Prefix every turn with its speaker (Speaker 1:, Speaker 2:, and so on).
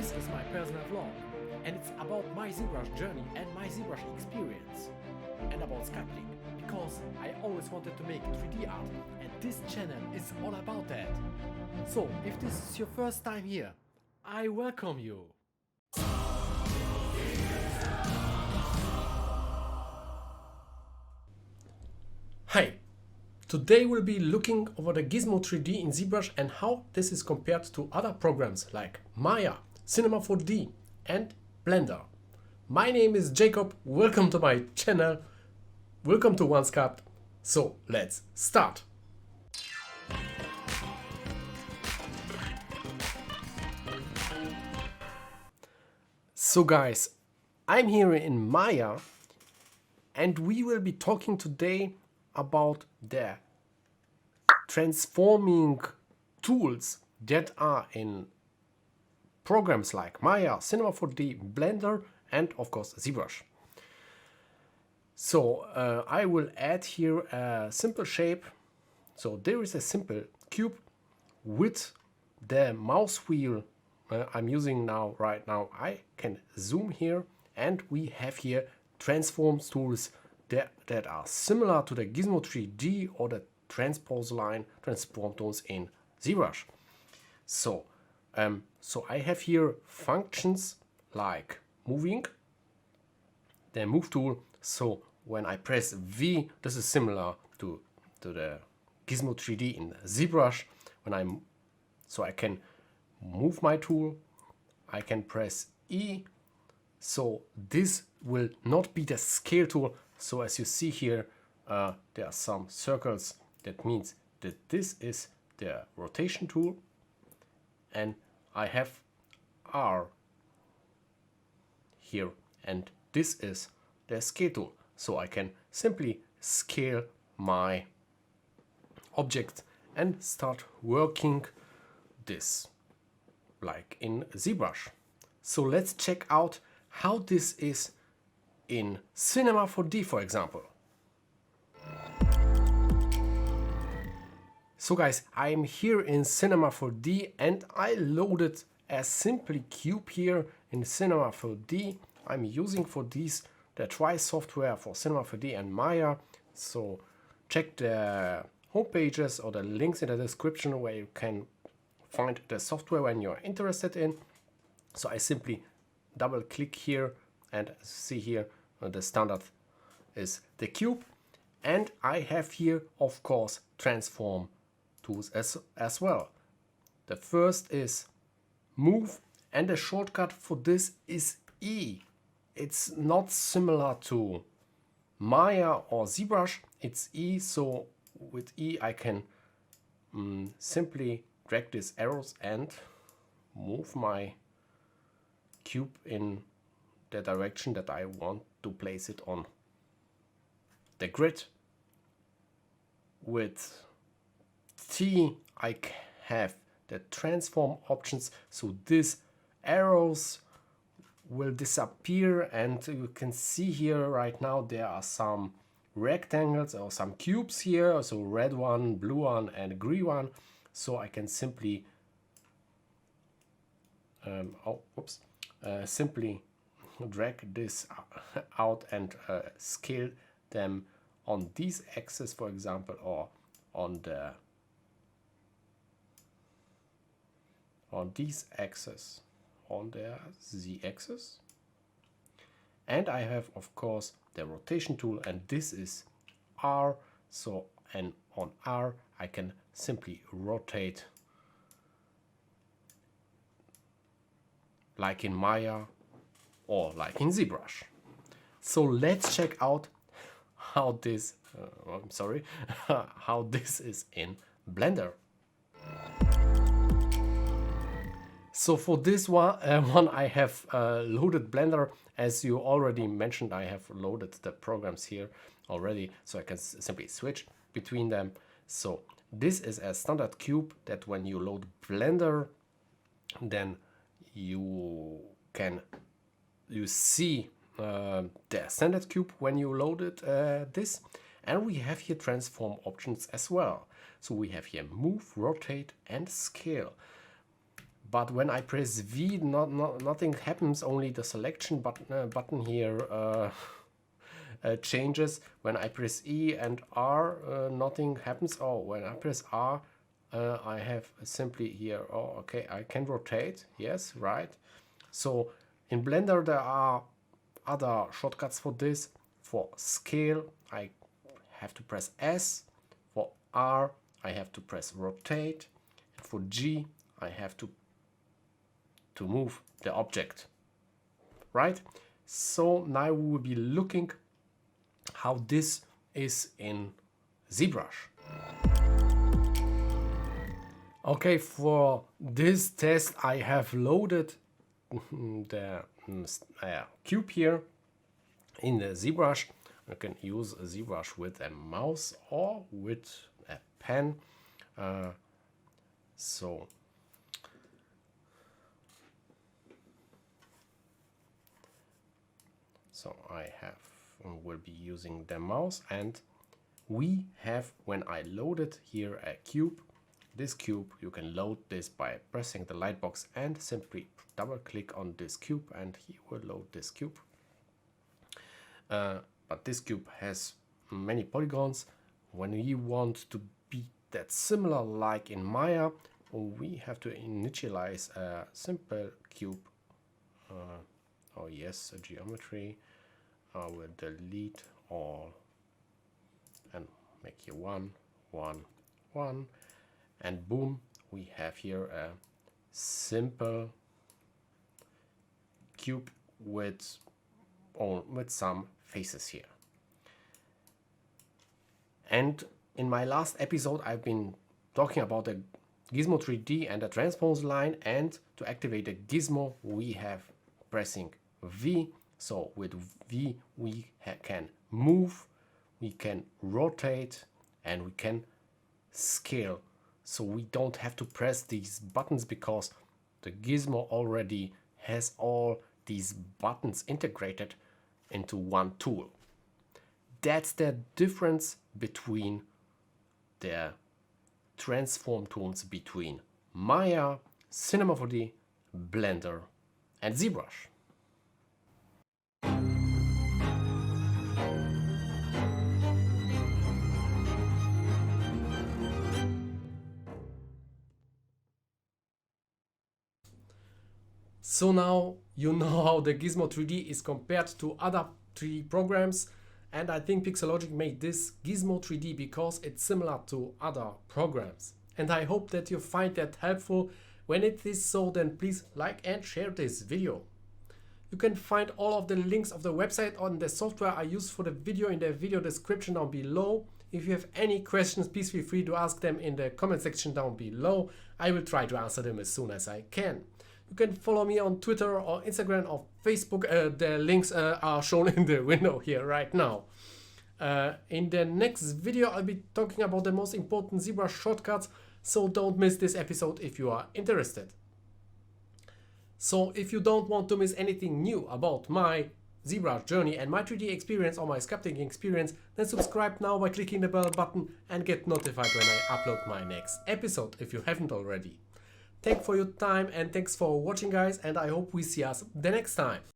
Speaker 1: This is my personal vlog, and it's about my ZBrush journey and my ZBrush experience, and about sculpting, because I always wanted to make 3D art, and this channel is all about that. So, if this is your first time here, I welcome you. Hi! Today we'll be looking over the Gizmo 3D in ZBrush and how this is compared to other programs like Maya, Cinema4D and Blender. My name is Jacob, welcome to my channel, welcome to OneSculpt. So let's start! So guys, I'm here in Maya and we will be talking today about the transforming tools that are in programs like Maya, Cinema4D, Blender and of course ZBrush. So I will add here a simple shape. So there is a simple cube with the mouse wheel I'm using right now. I can zoom here and we have here transform tools that are similar to the Gizmo 3D or the transpose line transform tools in ZBrush. So I have here functions like moving, the move tool. So when I press V, this is similar to the Gizmo 3D in ZBrush. So I can move my tool, I can press E. So this will not be the scale tool. So as you see here, there are some circles. That means that this is the rotation tool. And I have R here. And this is the scale tool. So I can simply scale my object and start working this like in ZBrush. So let's check out how this is in Cinema4D, for example. So guys, I'm here in Cinema4D and I loaded a simple cube here in Cinema4D. I'm using for these the Try software for Cinema4D and Maya. So check the home pages or the links in the description where you can find the software when you're interested in. So I simply double click here and see here the standard is the cube, and I have here of course transform tools as well. The first is move and the shortcut for this is E. It's not similar to Maya or ZBrush, it's E. So with E I can simply drag these arrows and move my cube in the direction that I want to place it on the grid. With T I have the transform options, so these arrows will disappear and you can see here right now there are some rectangles or some cubes here, so red one, blue one and green one. So I can simply simply drag this out and scale them on these axes, for example, or on these axes, on the Z axis. And I have of course the rotation tool, and this is R. So and on R I can simply rotate like in Maya or like in ZBrush. So let's check out how this how this is in Blender. So for this one I have loaded Blender. As you already mentioned, I have loaded the programs here already, so I can simply switch between them. So this is a standard cube that when you load Blender, then you see the standard cube when you loaded this. And we have here transform options as well. So we have here move, rotate and scale. but when I press V, nothing happens, only the selection button here changes. When I press E and R, nothing happens. Oh, when I press R, I have simply here, oh, okay, I can rotate, yes, right. So in Blender there are other shortcuts for this. For scale, I have to press S. For R, I have to press rotate. And for G, I have to move the object, right? So now we will be looking how this is in ZBrush. Okay, for this test I have loaded the cube here in the ZBrush. You can use a ZBrush with a mouse or with a pen. So will be using the mouse, and we have, when I loaded here a cube, this cube, you can load this by pressing the lightbox and simply double click on this cube and he will load this cube. But this cube has many polygons. When we want to be that similar like in Maya, we have to initialize a simple cube. Oh yes, a geometry. I will delete all and make here 1, 1, 1, and boom, we have here a simple cube with some faces here. And in my last episode I've been talking about the Gizmo 3D and the transpose line, and to activate the Gizmo we have pressing V. So with V we can move, we can rotate, and we can scale. So we don't have to press these buttons because the Gizmo already has all these buttons integrated into one tool. That's the difference between the transform tools between Maya, Cinema4D, Blender, and ZBrush. So now you know how the Gizmo 3D is compared to other 3D programs, and I think Pixologic made this Gizmo 3D because it's similar to other programs. And I hope that you find that helpful. When it is so, then please like and share this video. You can find all of the links of the website on the software I use for the video in the video description down below. If you have any questions, please feel free to ask them in the comment section down below. I will try to answer them as soon as I can. You can follow me on Twitter or Instagram or Facebook. The links are shown in the window here right now. In the next video, I'll be talking about the most important ZBrush shortcuts, so don't miss this episode if you are interested. So if you don't want to miss anything new about my ZBrush journey and my 3D experience or my sculpting experience, then subscribe now by clicking the bell button and get notified when I upload my next episode if you haven't already. Thanks for your time and thanks for watching, guys, and I hope we see us the next time.